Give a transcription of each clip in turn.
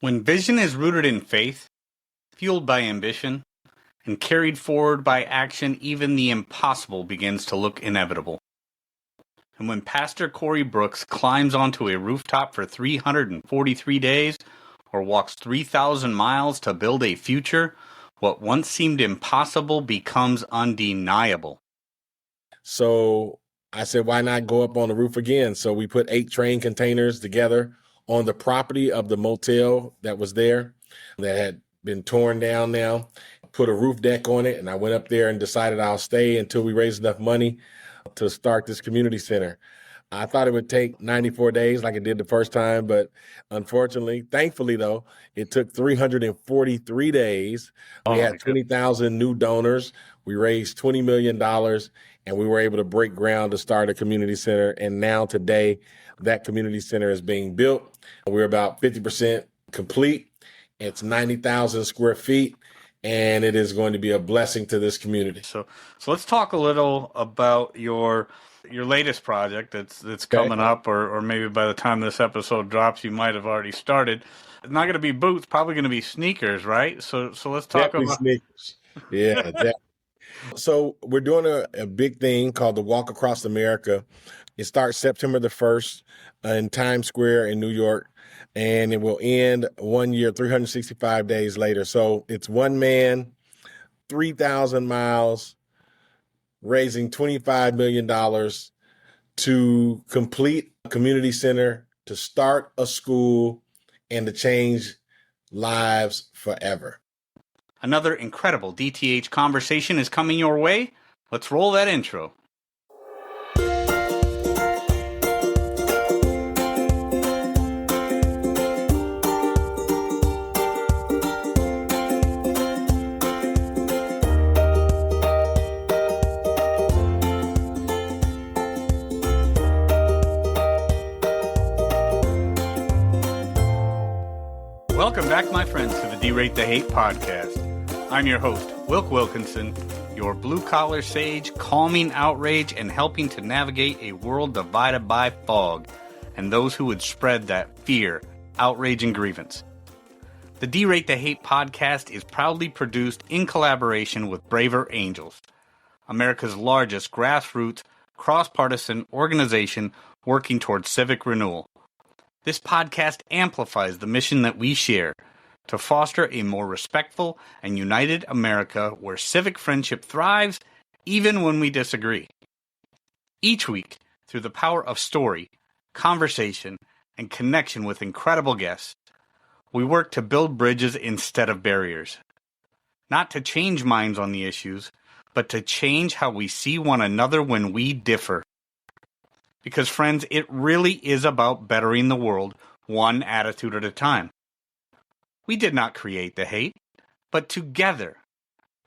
When vision is rooted in faith, fueled by ambition, and carried forward by action, even the impossible begins to look inevitable. And when Pastor Corey Brooks climbs onto a rooftop for 343 days, or walks 3,000 miles to build a future, what once seemed impossible becomes undeniable. So I said, why not go up on the roof again? So we put 8 train containers together on the property of the motel that was there that had been torn down now, put a roof deck on it. And I went up there and decided I'll stay until we raise enough money to start this community center. I thought it would take 94 days like it did the first time, but unfortunately, thankfully though, it took 343 days. We had 20,000 new donors. We raised $20 million and we were able to break ground to start a community center. And now today, that community center is being built. We're about 50% complete. It's 90,000 square feet. And it is going to be a blessing to this community. So let's talk a little about your latest project that's coming up, or maybe by the time this episode drops, you might have already started. It's not going to be boots, probably going to be sneakers, right? So let's talk about sneakers. Yeah, definitely. So we're doing a big thing called the Walk Across America. It starts September the 1st in Times Square in New York, and it will end 1 year, 365 days later. So it's one man, 3,000 miles, raising $25 million to complete a community center, to start a school, and to change lives forever. Another incredible DTH conversation is coming your way. Let's roll that intro. Welcome back, my friends, to the Derate The Hate podcast. I'm your host, Wilk Wilkinson, your blue-collar sage, calming outrage and helping to navigate a world divided by fog and those who would spread that fear, outrage, and grievance. The Derate The Hate podcast is proudly produced in collaboration with Braver Angels, America's largest grassroots, cross-partisan organization working towards civic renewal. This podcast amplifies the mission that we share to foster a more respectful and united America where civic friendship thrives even when we disagree. Each week, through the power of story, conversation, and connection with incredible guests, we work to build bridges instead of barriers. Not to change minds on the issues, but to change how we see one another when we differ. Because, friends, it really is about bettering the world one attitude at a time. We did not create the hate, but together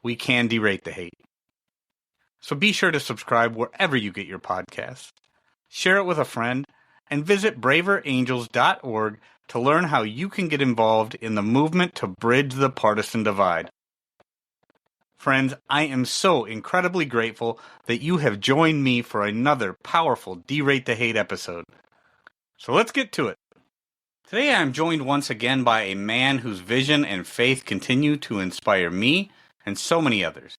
we can derate the hate. So be sure to subscribe wherever you get your podcasts, share it with a friend, and visit braverangels.org to learn how you can get involved in the movement to bridge the partisan divide. Friends, I am so incredibly grateful that you have joined me for another powerful Derate the Hate episode. So let's get to it. Today I am joined once again by a man whose vision and faith continue to inspire me and so many others,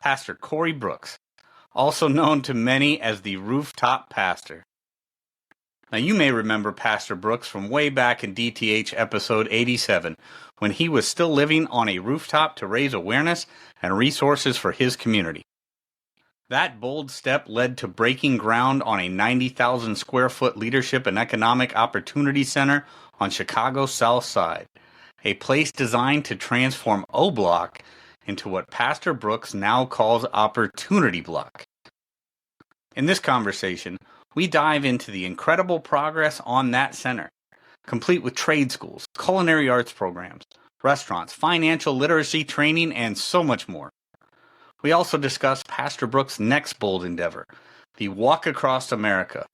Pastor Corey Brooks, also known to many as the Rooftop Pastor. Now you may remember Pastor Brooks from way back in DTH episode 87, when he was still living on a rooftop to raise awareness and resources for his community. That bold step led to breaking ground on a 90,000 square foot leadership and economic opportunity center on Chicago's South Side, a place designed to transform O Block into what Pastor Brooks now calls Opportunity Block. In this conversation, we dive into the incredible progress on that center, complete with trade schools, culinary arts programs, restaurants, financial literacy training, and so much more. We also discuss Pastor Brooks' next bold endeavor, the Walk Across America,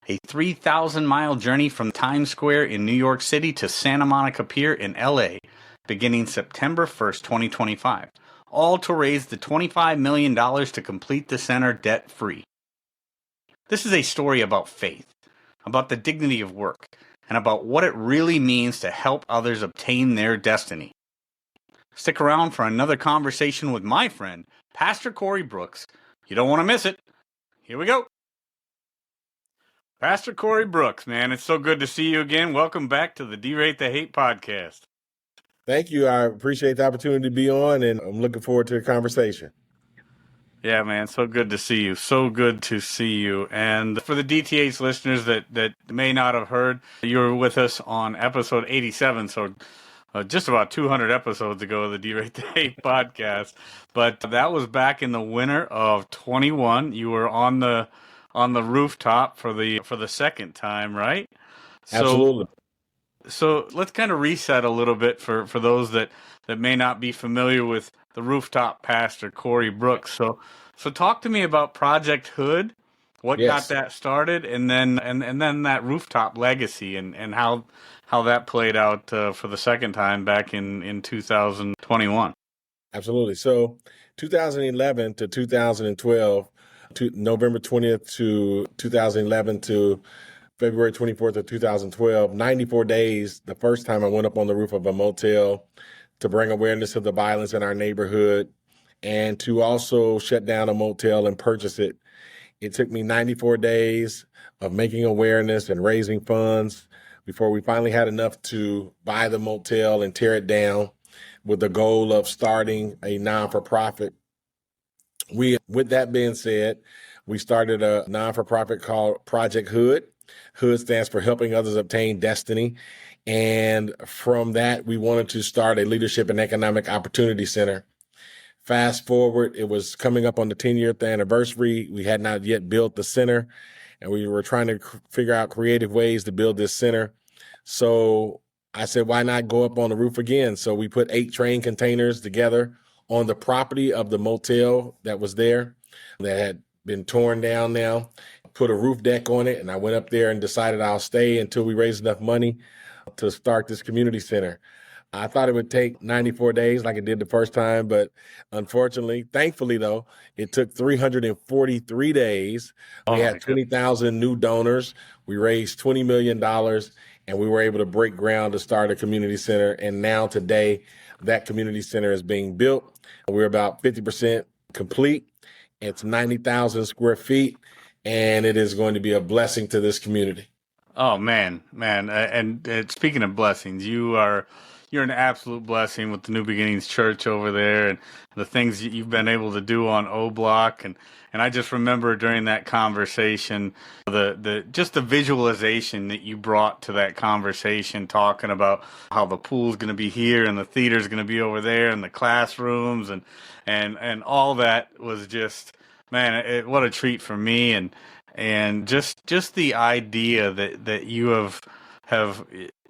a 3,000-mile journey from Times Square in New York City to Santa Monica Pier in LA, beginning September 1st, 2025, all to raise the $25 million to complete the center debt-free. This is a story about faith, about the dignity of work, and about what it really means to help others obtain their destiny. Stick around for another conversation with my friend, Pastor Corey Brooks. You don't want to miss it. Here we go. Pastor Corey Brooks, man, it's so good to see you again. Welcome back to the Derate The Hate podcast. Thank you. I appreciate the opportunity to be on, and I'm looking forward to the conversation. Yeah, man, so good to see you. So good to see you. And for the DTH listeners that may not have heard, you were with us on episode 87, so just about 200 episodes ago of the Derate The Hate podcast. But that was back in the winter of 21. You were on the rooftop for the second time, right? Absolutely. So let's kind of reset a little bit for those that may not be familiar with the Rooftop Pastor, Corey Brooks. So talk to me about Project Hood, what got that started, and then that rooftop legacy and how that played out for the second time back in 2021. Absolutely. So 2011 to 2012, November 20th to 2011 to February 24th of 2012, 94 days, the first time I went up on the roof of a motel to bring awareness of the violence in our neighborhood and to also shut down a motel and purchase it. It took me 94 days of making awareness and raising funds before we finally had enough to buy the motel and tear it down with the goal of starting a non-for-profit. With that being said, we started a non-for-profit called Project Hood. Hood stands for Helping Others Obtain Destiny. And from that, we wanted to start a Leadership and Economic Opportunity Center. Fast forward, it was coming up on the 10th anniversary. We had not yet built the center, and we were trying to figure out creative ways to build this center. So I said, why not go up on the roof again? So we put 8 train containers together on the property of the motel that was there that had been torn down now, put a roof deck on it, and I went up there and decided I'll stay until we raised enough money to start this community center. I thought it would take 94 days like it did the first time, but unfortunately, thankfully though, it took 343 days. We had 20,000 new donors. We raised $20 million, and we were able to break ground to start a community center. And now today, that community center is being built. We're about 50% complete. It's 90,000 square feet, and it is going to be a blessing to this community. Oh man. And speaking of blessings, you're an absolute blessing with the New Beginnings Church over there and the things that you've been able to do on O Block. And I just remember during that conversation, the visualization that you brought to that conversation, talking about how the pool's going to be here and the theater's going to be over there and the classrooms and all that was just, man, what a treat for me. And just the idea that you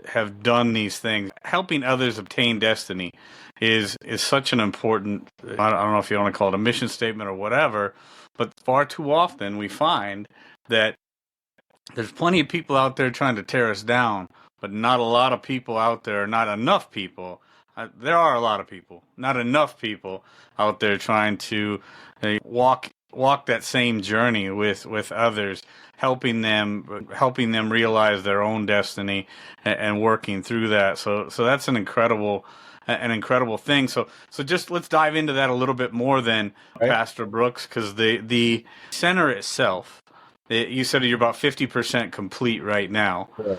have done these things, helping others obtain destiny is such an important, I don't know if you want to call it a mission statement or whatever, but far too often we find that there's plenty of people out there trying to tear us down, but not a lot of people out there, not enough people. There are a lot of people, not enough people out there trying to walk that same journey with others, helping them realize their own destiny and working through that. So that's an incredible thing. So just let's dive into that a little bit more then, right, Pastor Brooks, because the center itself, you said you're about 50% complete right now. Right.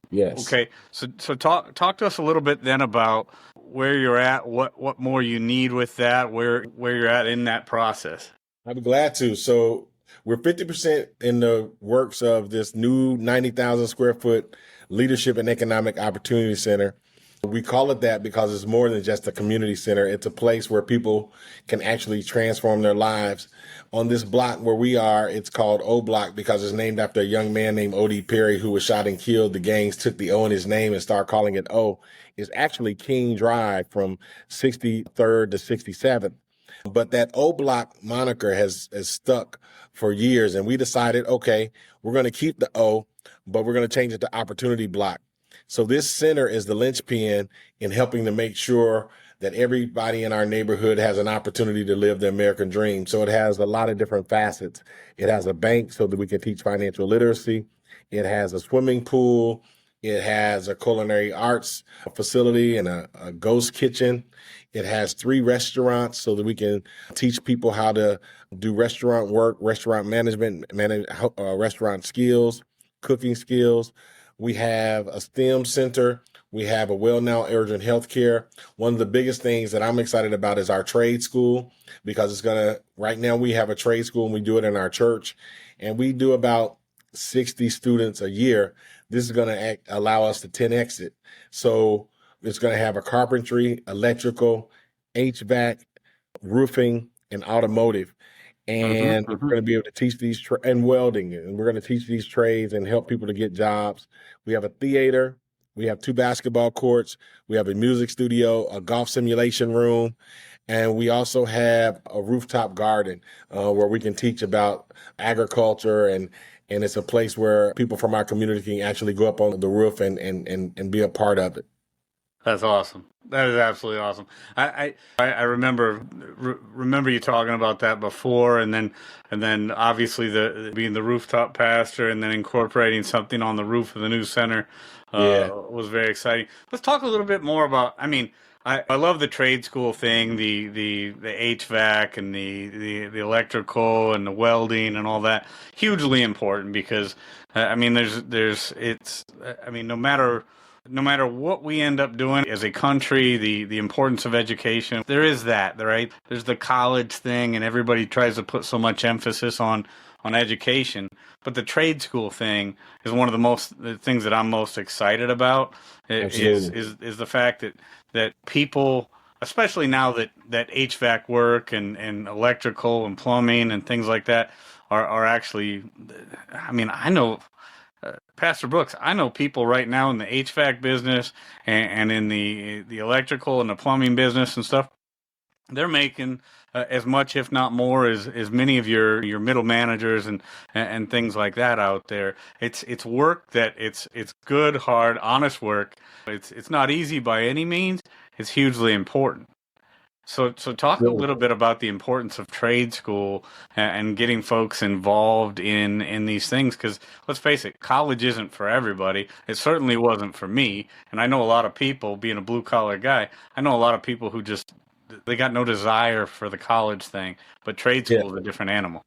Yes. Okay. So talk to us a little bit then about where you're at, what more you need with that, where you're at in that process. I'd be glad to. So we're 50% in the works of this new 90,000 square foot Leadership and Economic Opportunity Center. We call it that because it's more than just a community center. It's a place where people can actually transform their lives. On this block where we are, it's called O Block because it's named after a young man named O.D. Perry who was shot and killed. The gangs took the O in his name and started calling it O. It's actually King Drive from 63rd to 67th. But that O Block moniker has stuck for years. And we decided, okay, we're going to keep the O, but we're going to change it to Opportunity Block. So this center is the linchpin in helping to make sure that everybody in our neighborhood has an opportunity to live the American dream. So it has a lot of different facets. It has a bank so that we can teach financial literacy. It has a swimming pool. It has a culinary arts facility and a ghost kitchen. It has 3 restaurants so that we can teach people how to do restaurant work, restaurant management, restaurant skills, cooking skills. We have a STEM center. We have a well-now urgent healthcare. One of the biggest things that I'm excited about is our trade school, because right now we have a trade school and we do it in our church, and we do about 60 students a year. This is going to allow us to 10x it. So it's going to have a carpentry, electrical, HVAC, roofing, and automotive. And we're going to be able to teach these and welding, and we're going to teach these trades and help people to get jobs. We have a theater. We have 2 basketball courts. We have a music studio, a golf simulation room, and we also have a rooftop garden where we can teach about agriculture, and it's a place where people from our community can actually go up on the roof and be a part of it. That's awesome. That is absolutely awesome. I remember you talking about that before, and then obviously being the rooftop pastor, and then incorporating something on the roof of the new center was very exciting. Let's talk a little bit more about. I mean, I love the trade school thing, the HVAC and the electrical and the welding and all that. Hugely important because I mean no matter what we end up doing as a country, the importance of education, there is that, right? There's the college thing, and everybody tries to put so much emphasis on education. But the trade school thing is one of the things that I'm most excited about. Is the fact that people, especially now that HVAC work and electrical and plumbing and things like that are actually, I mean, I know. Pastor Brooks, I know people right now in the HVAC business and in the electrical and the plumbing business and stuff. They're making as much, if not more, as many of your middle managers and things like that out there. It's work that it's good, hard, honest work. It's not easy by any means. It's hugely important. So talk a little bit about the importance of trade school and getting folks involved in these things, because let's face it, college isn't for everybody. It certainly wasn't for me, and I know a lot of people, being a blue collar guy, I know a lot of people who they got no desire for the college thing, but trade school is a different animal.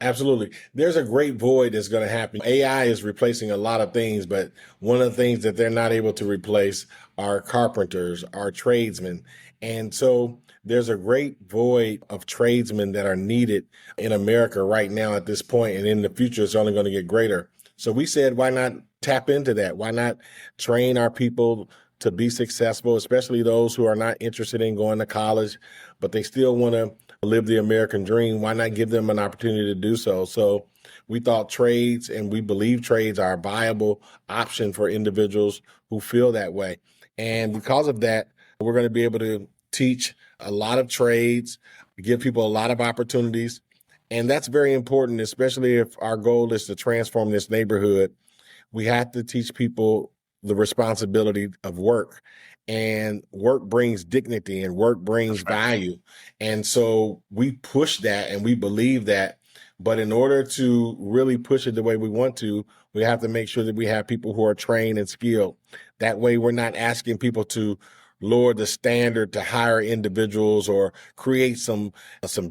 Absolutely. There's a great void that's going to happen. AI is replacing a lot of things, but one of the things that they're not able to replace are carpenters, are tradesmen. And so there's a great void of tradesmen that are needed in America right now at this point, and in the future it's only going to get greater. So we said, why not tap into that? Why not train our people to be successful, especially those who are not interested in going to college, but they still want to live the American dream? Why not give them an opportunity to do so? So we thought trades, and we believe trades are a viable option for individuals who feel that way. And because of that, we're going to be able to teach a lot of trades, give people a lot of opportunities. And that's very important, especially if our goal is to transform this neighborhood. We have to teach people the responsibility of work, and work brings dignity and work brings value. And so we push that and we believe that. But in order to really push it the way we want to, we have to make sure that we have people who are trained and skilled. That way, we're not asking people to lower the standard to hire individuals or create some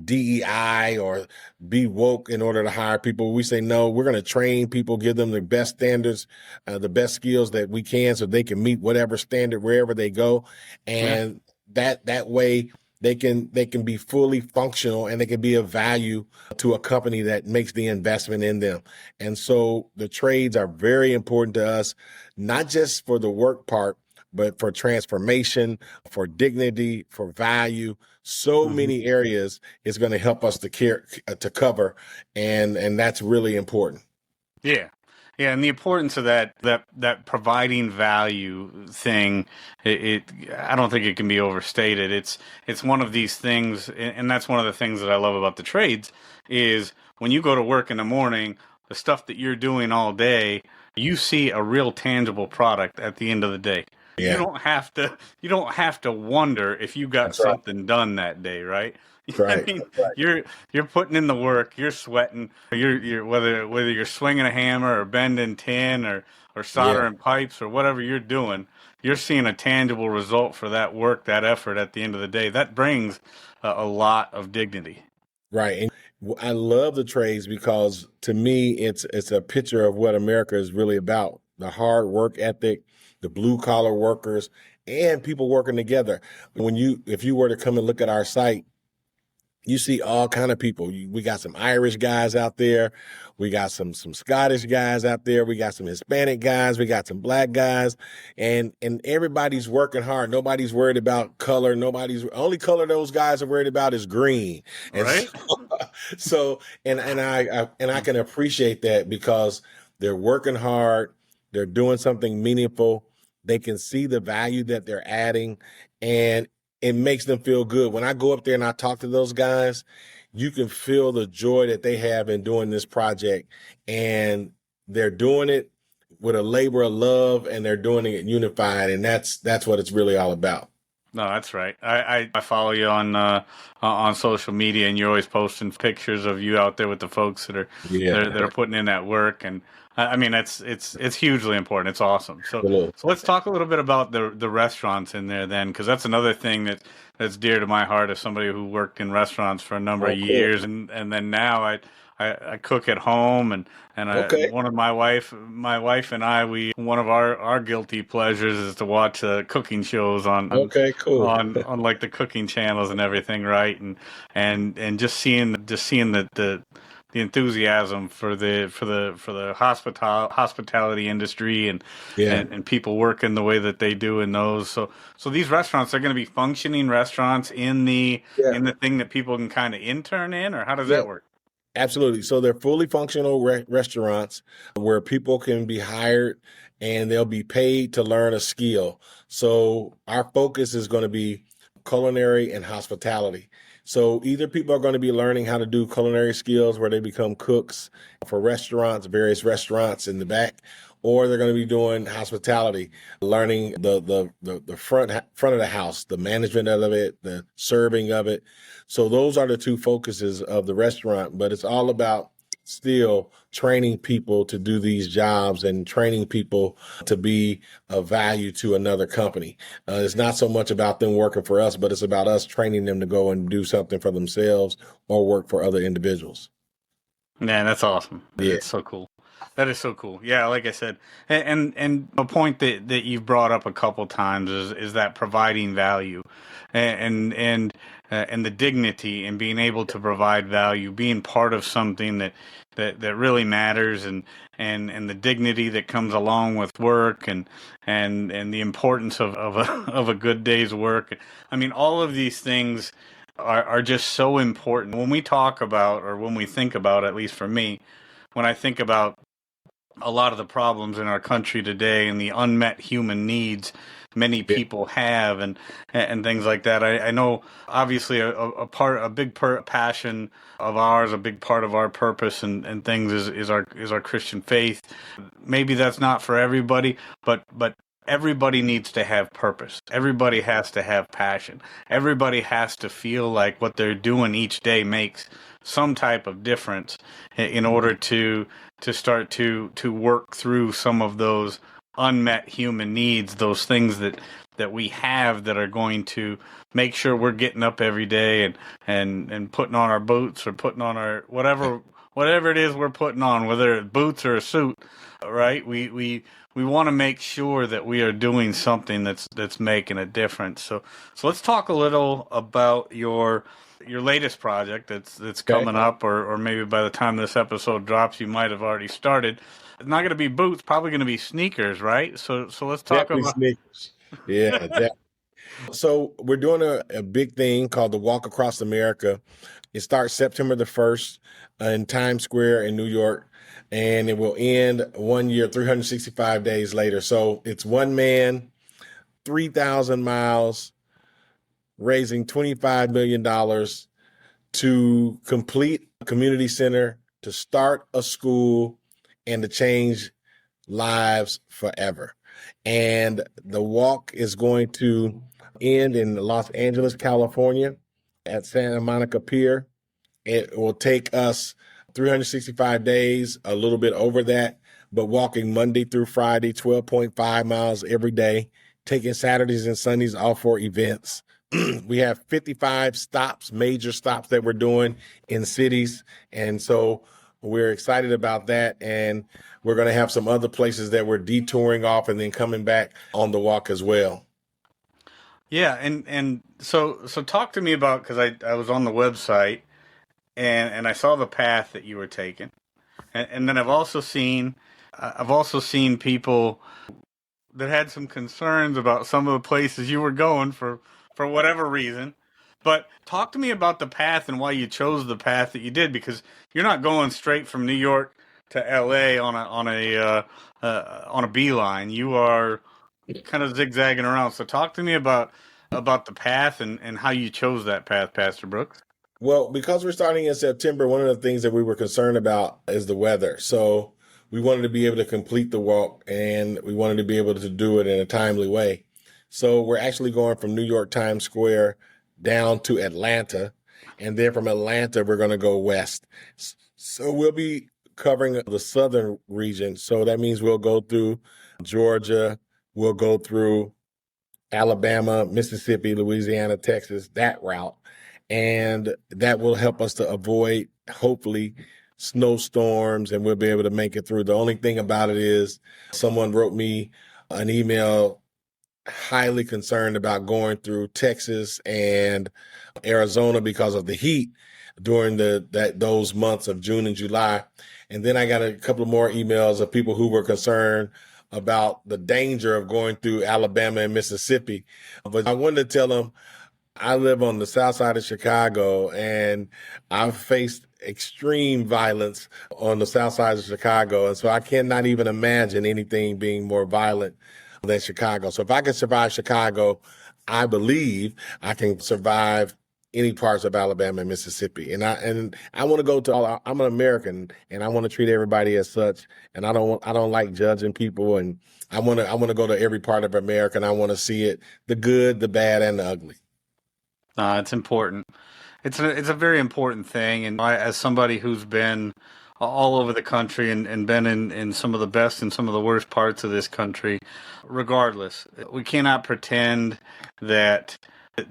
DEI or be woke in order to hire people. We say, no, we're going to train people, give them the best standards, the best skills that we can, so they can meet whatever standard wherever they go. And that way they can be fully functional, and they can be of value to a company that makes the investment in them. And so the trades are very important to us, not just for the work part, but for transformation, for dignity, for value. So many areas is going to help us to cover, and that's really important. Yeah. Yeah, and the importance of that providing value thing, I don't think it can be overstated. It's one of these things, and that's one of the things that I love about the trades, is when you go to work in the morning, the stuff that you're doing all day, you see a real tangible product at the end of the day. You Yeah, don't have to wonder if you got that's right. something done that day, right? That's I right. mean, That's right. you're putting in the work, you're sweating, you're whether you're swinging a hammer or bending tin or Yeah. soldering pipes or whatever you're doing, you're seeing a tangible result for that work, that effort at the end of the day. That brings a lot of dignity. Right. And I love the trades because to me it's a picture of what America is really about. The hard work ethic, the blue collar workers, and people working together. If you were to come and look at our site, you see all kind of people. We got some Irish guys out there. We got some Scottish guys out there. We got some Hispanic guys. We got some black guys, and everybody's working hard. Nobody's worried about color. Nobody's only color those guys are worried about is green. And Right? so I can appreciate that because they're working hard. They're doing something meaningful. They can see the value that they're adding, and it makes them feel good. When I go up there and I talk to those guys, you can feel the joy that they have in doing this project. And they're doing it with a labor of love, and they're doing it unified. And that's what it's really all about. No, that's right. I follow you on social media, and you're always posting pictures of you out there with the folks Yeah. that are putting in that work, and I mean it's hugely important. It's awesome. Cool. So let's talk a little bit about the restaurants in there then, because that's another thing that's dear to my heart as somebody who worked in restaurants for a number Oh, of cool. years, and then now I cook at home, and Okay. one of my wife and I, we one of our guilty pleasures is to watch cooking shows Okay, cool. on like the cooking channels and everything, right? And just seeing the enthusiasm for the hospitality industry Yeah. and people working the way that they do in those. So these restaurants are going to be functioning restaurants in the Yeah. in the thing that people can kind of intern in, or how does Yeah. that work? Absolutely. So they're fully functional restaurants where people can be hired and they'll be paid to learn a skill. So our focus is going to be culinary and hospitality. So either people are going to be learning how to do culinary skills where they become cooks for restaurants, various restaurants in the back, or they're going to be doing hospitality, learning the front of the house, the management of it, the serving of it. So those are the two focuses of the restaurant, but it's all about still training people to do these jobs and training people to be of value to another company. It's not so much about them working for us, but it's about us training them to go and do something for themselves or work for other individuals. Man, that's awesome. Yeah. That's so cool. That is so cool. Yeah, like I said, and a point that you've brought up a couple times is that providing value, and the dignity in being able to provide value, being part of something that really matters, and the dignity that comes along with work, and the importance of a of a good day's work. I mean, all of these things are just so important when we talk about, or when we think about, at least for me, when I think about a lot of the problems in our country today and the unmet human needs many Yeah. people have, and things like that. I know obviously a big passion of ours, a big part of our purpose and things is our Christian faith. Maybe that's not for everybody, but everybody needs to have purpose. Everybody has to have passion. Everybody has to feel like what they're doing each day makes some type of difference in order to start to work through some of those unmet human needs, those things that we have that are going to make sure we're getting up every day and putting on our boots, or putting on our whatever it is we're putting on, whether it's boots or a suit, right? We want to make sure that we are doing something that's making a difference. So let's talk a little about your latest project that's Okay. coming up, or maybe by the time this episode drops, you might have already started. It's not going to be boots, probably going to be sneakers, right? So let's talk Definitely about. sneakers. Yeah. So we're doing a big thing called the Walk Across America. It starts September the 1st in Times Square in New York, and it will end 1 year, 365 days later. So it's one man, 3,000 miles, raising $25 million to complete a community center, to start a school, and to change lives forever. And the walk is going to end in Los Angeles, California at Santa Monica Pier. It will take us 365 days, a little bit over that, but walking Monday through Friday, 12.5 miles every day, taking Saturdays and Sundays off for events. We have 55 stops, major stops that we're doing in cities. And so we're excited about that. And we're going to have some other places that we're detouring off and then coming back on the walk as well. Yeah, and so talk to me about, because I was on the website and I saw the path that you were taking, and then I've also seen people that had some concerns about some of the places you were going for whatever reason. But talk to me about the path and why you chose the path that you did, because you're not going straight from New York to L.A. on a beeline. You are kind of zigzagging around. So talk to me about the path and how you chose that path, Pastor Brooks. Well, because we're starting in September, one of the things that we were concerned about is the weather. So we wanted to be able to complete the walk and we wanted to be able to do it in a timely way. So we're actually going from New York Times Square down to Atlanta. And then from Atlanta, we're going to go west. So we'll be covering the southern region. So that means we'll go through Georgia, we'll go through Alabama, Mississippi, Louisiana, Texas, that route. And that will help us to avoid, hopefully, snowstorms, and we'll be able to make it through. The only thing about it is someone wrote me an email highly concerned about going through Texas and Arizona because of the heat during those months of June and July. And then I got a couple of more emails of people who were concerned about the danger of going through Alabama and Mississippi. But I wanted to tell them I live on the south side of Chicago, and I've faced extreme violence on the south side of Chicago. And so I cannot even imagine anything being more violent than Chicago. So if I can survive Chicago, I believe I can survive any parts of Alabama and Mississippi. And I want to go to all. I'm an American, and I want to treat everybody as such. And I don't like judging people. And I want to go to every part of America, and I want to see it, the good, the bad, and the ugly. It's important. It's a very important thing, and as somebody who's been all over the country and been in some of the best and some of the worst parts of this country, regardless, we cannot pretend that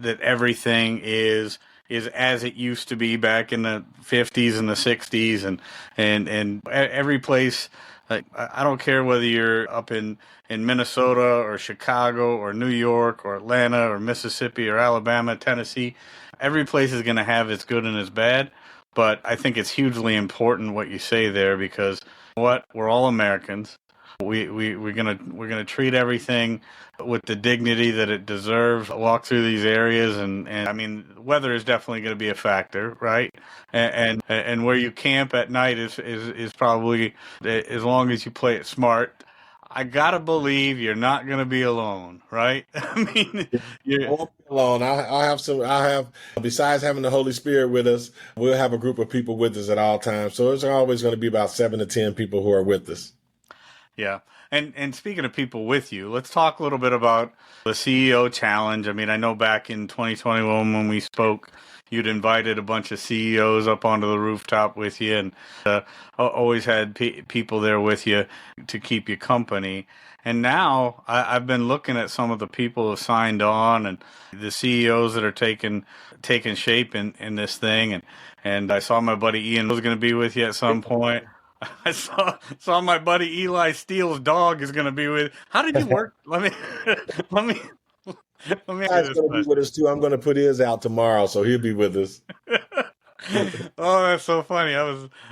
everything is as it used to be back in the 50s and the 60s, and every place. Like, I don't care whether you're up in Minnesota or Chicago or New York or Atlanta or Mississippi or Alabama, Tennessee. Every place is going to have its good and its bad. But I think it's hugely important what you say there, because we're all Americans. We're gonna treat everything with the dignity that it deserves. Walk through these areas, and I mean, weather is definitely going to be a factor, right? And where you camp at night is probably, as long as you play it smart. I gotta believe you're not going to be alone, right? I mean, I you won't be alone. I'll have, besides having the Holy Spirit with us, we'll have a group of people with us at all times. So it's always going to be about 7 to 10 people who are with us. Yeah. And speaking of people with you, let's talk a little bit about the CEO challenge. I mean, I know back in 2021 when we spoke, you'd invited a bunch of CEOs up onto the rooftop with you, and always had people there with you to keep you company. And now I've been looking at some of the people who have signed on and the CEOs that are taking shape in this thing. And I saw my buddy Ian was going to be with you at some point. I saw my buddy Eli Steele's dog is going to be with. How did you work? Let me let me let me ask you Guy's this going to be question. with us too. I'm going to put his out tomorrow, so he'll be with us. Oh, that's so funny.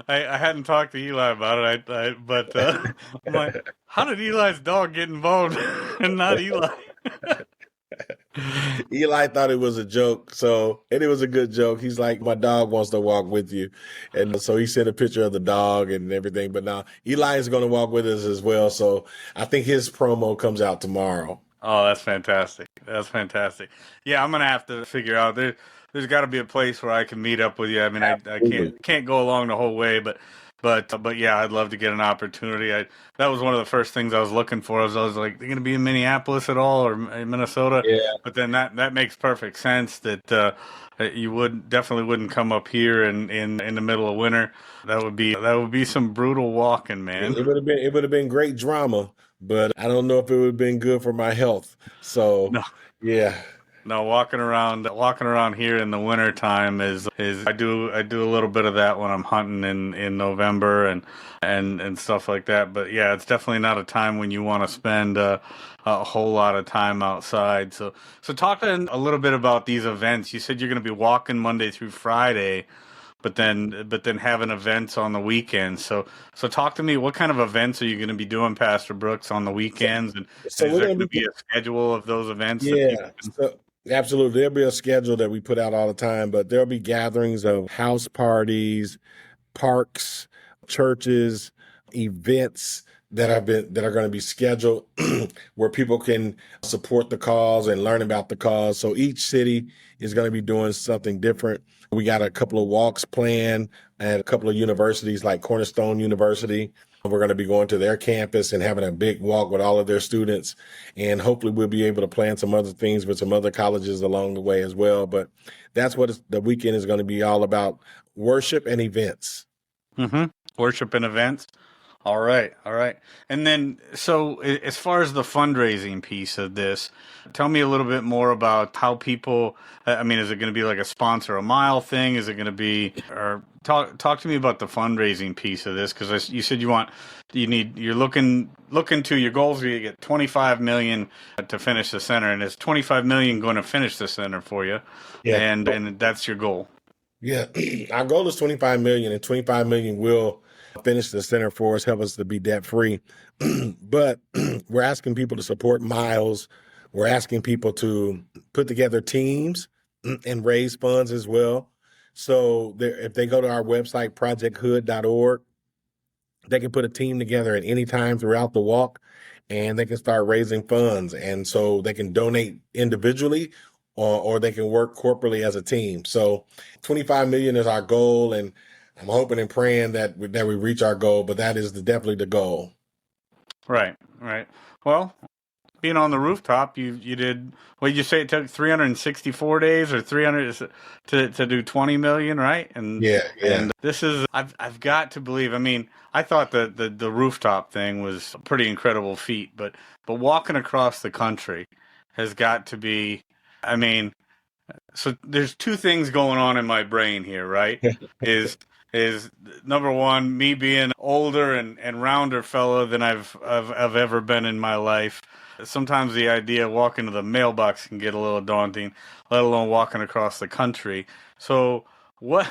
I hadn't talked to Eli about it. But I'm like, how did Eli's dog get involved and not Eli? Eli thought it was a joke, and it was a good joke. He's like, my dog wants to walk with you. And so he sent a picture of the dog and everything. But now Eli is going to walk with us as well. So I think his promo comes out tomorrow. Oh, that's fantastic. That's fantastic. Yeah, I'm gonna have to figure out there's got to be a place where I can meet up with you. I mean, I Absolutely. can't go along the whole way, but But yeah, I'd love to get an opportunity. That was one of the first things I was looking for. I was like, they're going to be in Minneapolis at all or in Minnesota? Yeah. But then that makes perfect sense that you would definitely wouldn't come up here in the middle of winter. That would be some brutal walking, man. It would have been great drama, but I don't know if it would have been good for my health. So, No, yeah. no, walking around here in the winter time is I do a little bit of that when I'm hunting in November and stuff like that. But yeah, it's definitely not a time when you want to spend a whole lot of time outside. So talk a little bit about these events. You said you're going to be walking Monday through Friday, but then having events on the weekends. So talk to me. What kind of events are you going to be doing, Pastor Brooks, on the So, weekends? And so is we're there going going to to be be, a schedule of those events that people yeah. can? So, absolutely. There'll be a schedule that we put out all the time, but there'll be gatherings of house parties, parks, churches, events that are going to be scheduled where people can support the cause and learn about the cause. So each city is going to be doing something different. We got a couple of walks planned at a couple of universities like Cornerstone University. We're going to be going to their campus and having a big walk with all of their students. And hopefully we'll be able to plan some other things with some other colleges along the way as well. But that's what the weekend is going to be all about: worship and events. Mm-hmm. Worship and events. All right, all right. And then, so as far as the fundraising piece of this, tell me a little bit more about how people. I mean, is it going to be like a sponsor a mile thing? Is it going to be, or talk to me about the fundraising piece of this? Because you said you're looking to your goals. You get 25 million to finish the center, and is 25 million going to finish the center for you? Yeah. And that's your goal. Yeah. Our goal is 25 million, and 25 million will finish the center for us, help us to be debt free. But we're asking people to support miles. We're asking people to put together teams and raise funds as well. So if they go to our website, projecthood.org, they can put a team together at any time throughout the walk, and they can start raising funds. And so they can donate individually, or they can work corporately as a team. So 25 million is our goal, and I'm hoping and praying that we reach our goal, but that is definitely the goal. Right, right. Well, being on the rooftop, you did. What did you say? It took 364 days or 300 to do 20 million, right? And Yeah, yeah. and this is I've got to believe. I mean, I thought the rooftop thing was a pretty incredible feat, but walking across the country has got to be. I mean, so there's two things going on in my brain here, right? Is is number one, me being older and rounder fellow than I've ever been in my life. Sometimes the idea of walking to the mailbox can get a little daunting, let alone walking across the country. So what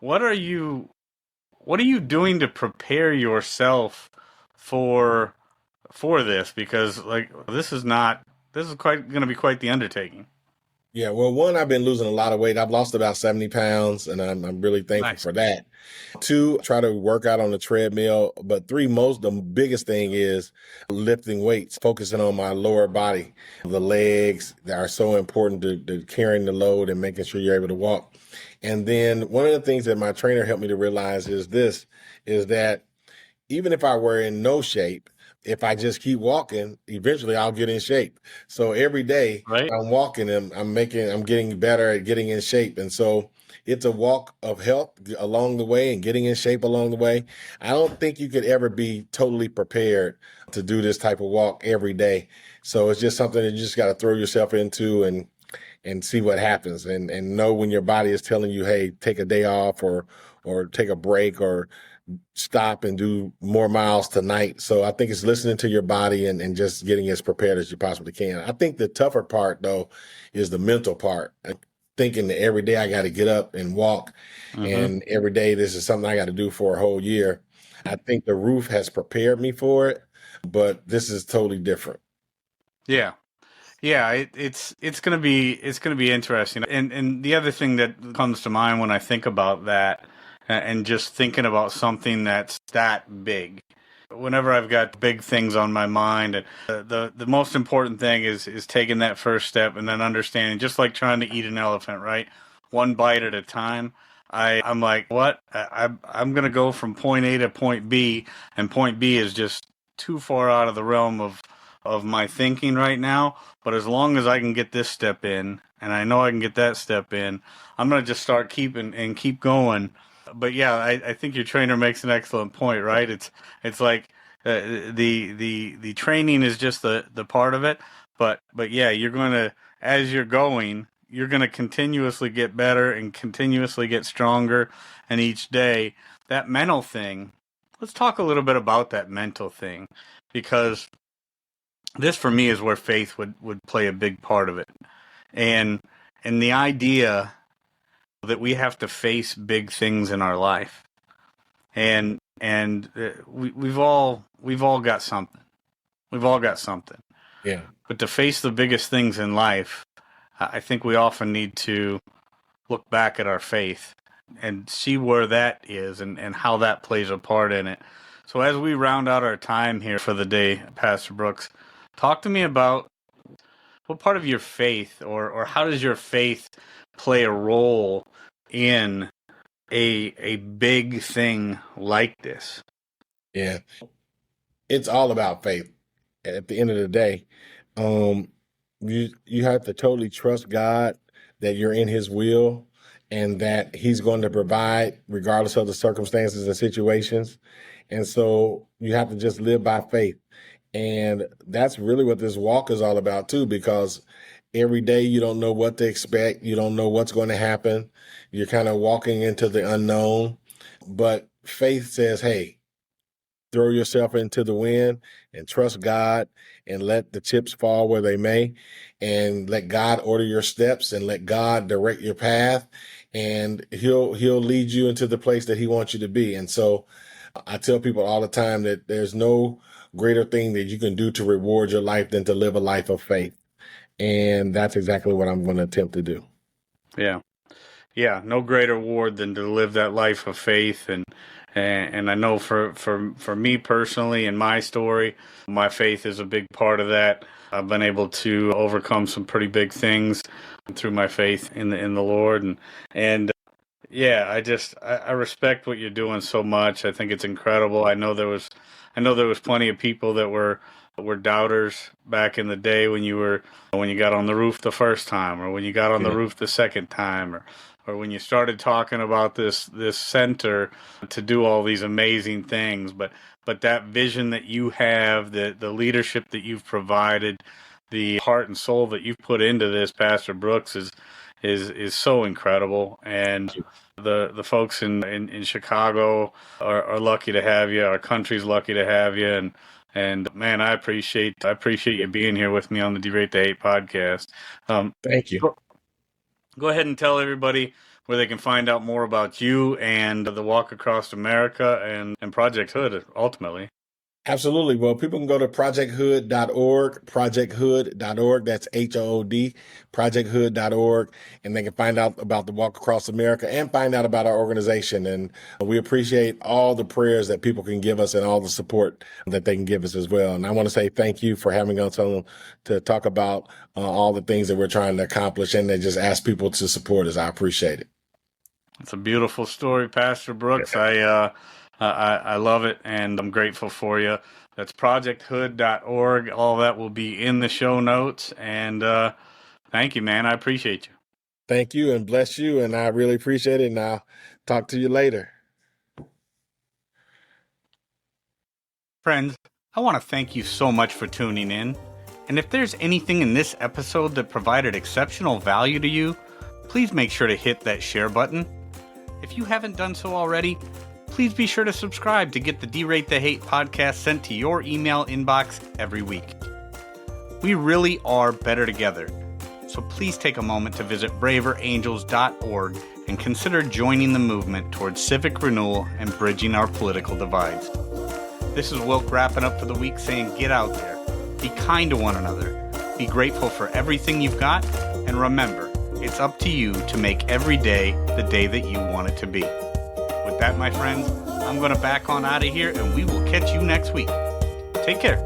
what are you what are you doing to prepare yourself for this? Because like this is quite going to be quite the undertaking. Yeah, well, one, I've been losing a lot of weight. I've lost about 70 pounds, and I'm really thankful Nice. for that. Two, try to work out on the treadmill. But three, the biggest thing is lifting weights, focusing on my lower body. The legs that are so important to carrying the load and making sure you're able to walk. And then one of the things that my trainer helped me to realize is that even if I were in no shape, if I just keep walking, eventually I'll get in shape. So every day Right? I'm walking and I'm getting better at getting in shape. And so it's a walk of health along the way and getting in shape along the way. I don't think you could ever be totally prepared to do this type of walk every day. So it's just something that you just got to throw yourself into and see what happens, and know when your body is telling you, hey, take a day off, or take a break, or stop and do more miles tonight. So I think it's listening to your body and just getting as prepared as you possibly can. I think the tougher part, though, is the mental part. Thinking that every day I got to get up and walk, Mm-hmm. and every day this is something I got to do for a whole year. I think the roof has prepared me for it, but this is totally different. Yeah. Yeah, it's gonna be interesting. And the other thing that comes to mind when I think about that, and just thinking about something that's that big. Whenever I've got big things on my mind, and the most important thing is taking that first step and then understanding, just like trying to eat an elephant, right? One bite at a time. I'm like, what? I'm going to go from point A to point B, and point B is just too far out of the realm of my thinking right now. But as long as I can get this step in, and I know I can get that step in, I'm going to just start keep going. But yeah, I think your trainer makes an excellent point, right? It's like the training is just the part of it, but yeah, you're going to, as you're going, you're going to continuously get better and continuously get stronger, and each day that mental thing. Let's talk a little bit about that mental thing, because this for me is where faith would play a big part of it, and the idea that we have to face big things in our life, and we've all got something. We've all got something. Yeah. But to face the biggest things in life, I think we often need to look back at our faith and see where that is and how that plays a part in it. So as we round out our time here for the day, Pastor Brooks, talk to me about what part of your faith, or how does your faith play a role in a big thing like this? Yeah. It's all about faith at the end of the day. You have to totally trust God that you're in his will and that he's going to provide regardless of the circumstances and situations. And so you have to just live by faith. And that's really what this walk is all about too, because every day you don't know what to expect. You don't know what's going to happen. You're kind of walking into the unknown. But faith says, hey, throw yourself into the wind and trust God and let the chips fall where they may, and let God order your steps and let God direct your path, and he'll lead you into the place that he wants you to be. And so I tell people all the time that there's no greater thing that you can do to reward your life than to live a life of faith. And that's exactly what I'm going to attempt to do. Yeah. Yeah, no greater reward than to live that life of faith, and I know for me personally in my story, my faith is a big part of that. I've been able to overcome some pretty big things through my faith in the Lord, and yeah, I respect what you're doing so much. I think it's incredible. I know there was plenty of people that were doubters back in the day when you got on the roof the first time, or when you got on the roof the second time, or when you started talking about this center to do all these amazing things. But that vision that you have, the leadership that you've provided, the heart and soul that you've put into this, Pastor Brooks, is so incredible. And the folks in Chicago are lucky to have you. Our country's lucky to have you. And man, I appreciate you being here with me on the Derate The Hate podcast. Thank you. Go ahead and tell everybody where they can find out more about you and the Walk Across America and Project Hood, ultimately. Absolutely. Well, people can go to projecthood.org, projecthood.org. That's HOOD, projecthood.org. And they can find out about the Walk Across America and find out about our organization. And we appreciate all the prayers that people can give us and all the support that they can give us as well. And I want to say thank you for having us on to talk about all the things that we're trying to accomplish, and then just ask people to support us. I appreciate it. It's a beautiful story, Pastor Brooks. I love it, and I'm grateful for you. That's projecthood.org. All that will be in the show notes. And thank you, man. I appreciate you. Thank you, and bless you. And I really appreciate it. And I'll talk to you later. Friends, I want to thank you so much for tuning in. And if there's anything in this episode that provided exceptional value to you, please make sure to hit that share button. If you haven't done so already, please be sure to subscribe to get the Derate The Hate podcast sent to your email inbox every week. We really are better together, so please take a moment to visit braverangels.org and consider joining the movement towards civic renewal and bridging our political divides. This is Wilk wrapping up for the week, saying get out there, be kind to one another, be grateful for everything you've got, and remember, it's up to you to make every day the day that you want it to be. With that, my friends, I'm going to back on out of here, and we will catch you next week. Take care.